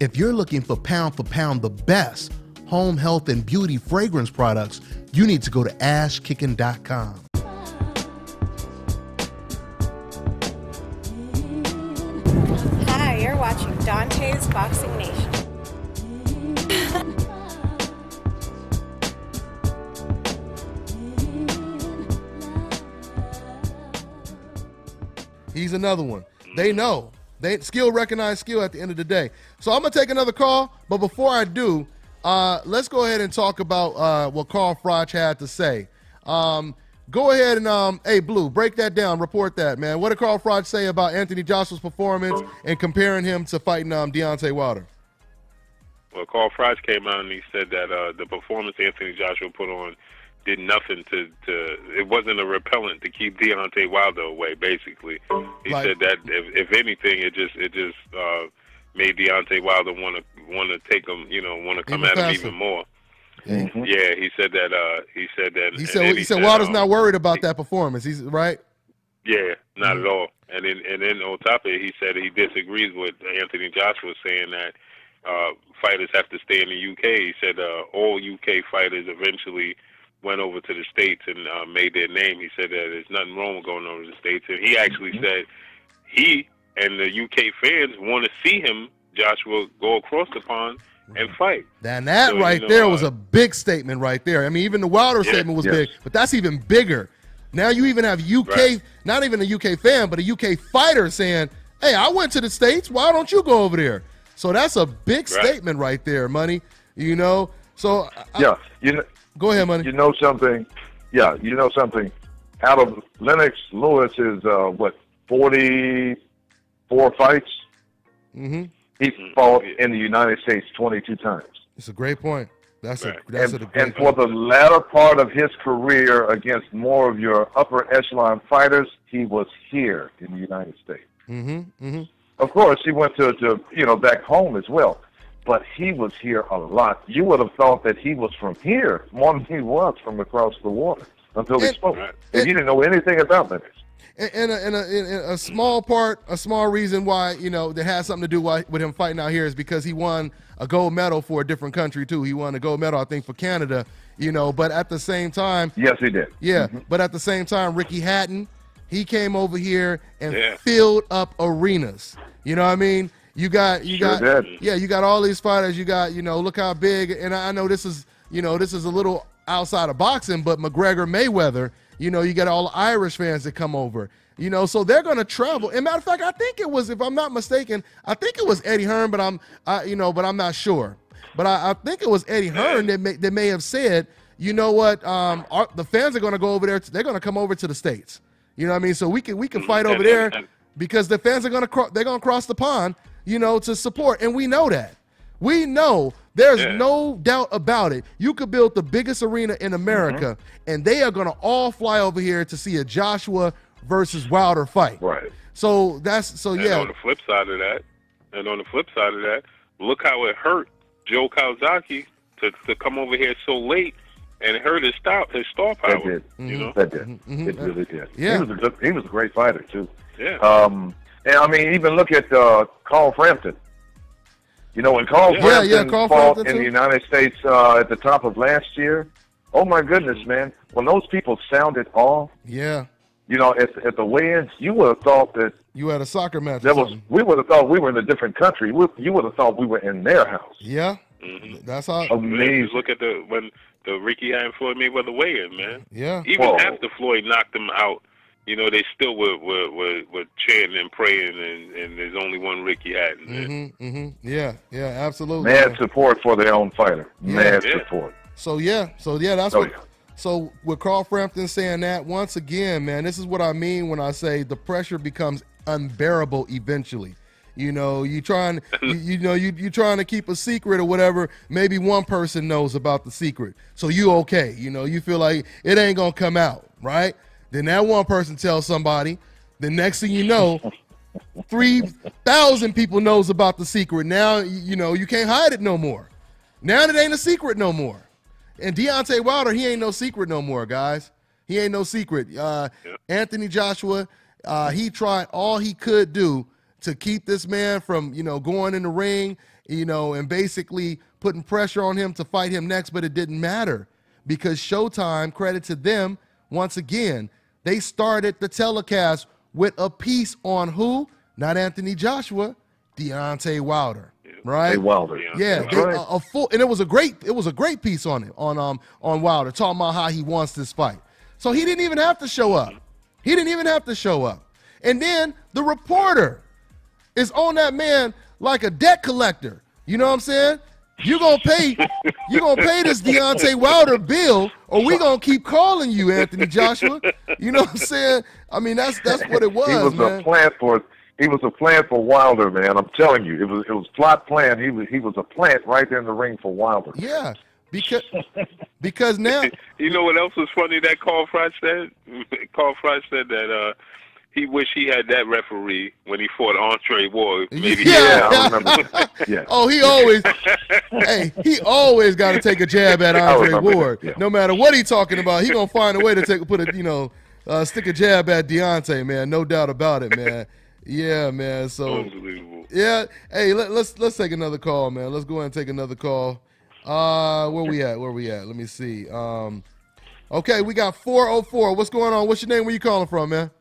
If you're looking for pound the best home health and beauty fragrance products, you need to go to ashkickin.com. Hi, you're watching Dante's Boxing Nation. He's another one. They know. Skill recognize skill at the end of the day. So I'm going to take another call, but before I do, let's go ahead and talk about what Carl Froch had to say. Go ahead and, hey, Blue, break that down. Report that, man. What did Carl Froch say about Anthony Joshua's performance and comparing him to fighting Deontay Wilder? Well, Carl Froch came out and he said that the performance Anthony Joshua put on did nothing to it wasn't a repellent to keep Deontay Wilder away, basically. He said that if anything, it just made Deontay Wilder want to take him, want to come at him even more. Mm-hmm. Yeah, he said that. He said Wilder's not worried about that performance. He's right. Yeah, not at all. And then on top of it, he said he disagrees with Anthony Joshua saying that fighters have to stay in the UK. He said all UK fighters eventually went over to the States and made their name. He said that there's nothing wrong with going over to the States. And he actually said he and the UK fans want to see him, Joshua, go across the pond and fight. And that there was a big statement right there. I mean, even the Wilder statement was big, but that's even bigger. Now you even have UK, not even a UK fan, but a UK fighter saying, hey, I went to the States. Why don't you go over there? So that's a big statement right there, Money. So go ahead, Money. You know something? Yeah, you know something. Out of Lennox Lewis is 44 fights. Mm-hmm. He fought in the United States 22 times. It's a great point. That's a and great for point. the latter part of his career against more of your upper echelon fighters, he was here in the United States. Mm-hmm. Mm-hmm. Of course, he went to back home as well. But he was here a lot. You would have thought that he was from here more than he was from across the water until he spoke. And you didn't know anything about Lennox. And a small reason why, that has something to do with him fighting out here is because he won a gold medal for a different country, too. He won a gold medal, I think, for Canada, but at the same time. Yes, he did. Yeah, but at the same time, Ricky Hatton, he came over here and filled up arenas. You know what I mean? You got all these fighters. You got, look how big. And I know this is a little outside of boxing, but McGregor Mayweather, you got all the Irish fans that come over, so they're going to travel. And matter of fact, I think it was, if I'm not mistaken, I think it was Eddie Hearn, but I'm not sure. But I think it was Eddie Hearn that may have said, you know what, the fans are going to go over there. They're going to come over to the States. You know what I mean? So we can fight over there because the fans are going to cross the pond, to support. And we know that. We know there's no doubt about it. You could build the biggest arena in America, and they are going to all fly over here to see a Joshua versus Wilder fight. Right. So on the flip side of that, look how it hurt Joe Kawasaki to come over here so late and it hurt his star power. That did. That did. It really did. Yeah. He was a great fighter too. Yeah. And I mean, even look at Carl Frampton. When Carl Frampton fought in the United States at the top of last year, oh my goodness, man! When those people sounded off, at the weigh-ins, you would have thought that you had a soccer match. We would have thought we were in a different country. You would have thought we were in their house. Yeah, that's how amazing. Look at when the Ricky and Floyd Mayweather weigh-in, man. Yeah, even after Floyd knocked him out. They still were chanting and praying, and there's only one Ricky Hatton. Yeah, absolutely. Mad support for their own fighter. Mad support. So that's what. So with Carl Frampton saying that, once again, man, this is what I mean when I say the pressure becomes unbearable eventually. You trying to keep a secret or whatever. Maybe one person knows about the secret, so you okay. You feel like it ain't gonna come out, right? Then that one person tells somebody. The next thing you know, 3,000 people knows about the secret. Now, you can't hide it no more. Now it ain't a secret no more. And Deontay Wilder, he ain't no secret no more, guys. He ain't no secret. Anthony Joshua, he tried all he could do to keep this man from, going in the ring, and basically putting pressure on him to fight him next, but it didn't matter because Showtime, credit to them, once again, they started the telecast with a piece on who? Not Anthony Joshua, Deontay Wilder. Right? Wilder. Yeah, a full, and it was a great piece on it, on Wilder, talking about how he wants this fight. So he didn't even have to show up. And then the reporter is on that man like a debt collector. You know what I'm saying? You're gonna pay this Deontay Wilder bill, or we gonna keep calling you Anthony Joshua. You know what I'm saying? I mean, that's what it was. He was man. He was a plant for Wilder, man. I'm telling you, it was plot plan. He was a plant right there in the ring for Wilder. Yeah, because now you know what else was funny that Carl Froch said? Carl Froch said that he wished he had that referee when he fought Andre Ward. Maybe I remember. Yeah. Oh, he always got to take a jab at Andre Ward. Yeah. No matter what he's talking about, he gonna find a way to stick a jab at Deontay, man. No doubt about it, man. Yeah, man. So unbelievable. Yeah. Hey, let's take another call, man. Let's go ahead and take another call. Where we at? Let me see. Okay, we got 404. What's going on? What's your name? Where you calling from, man?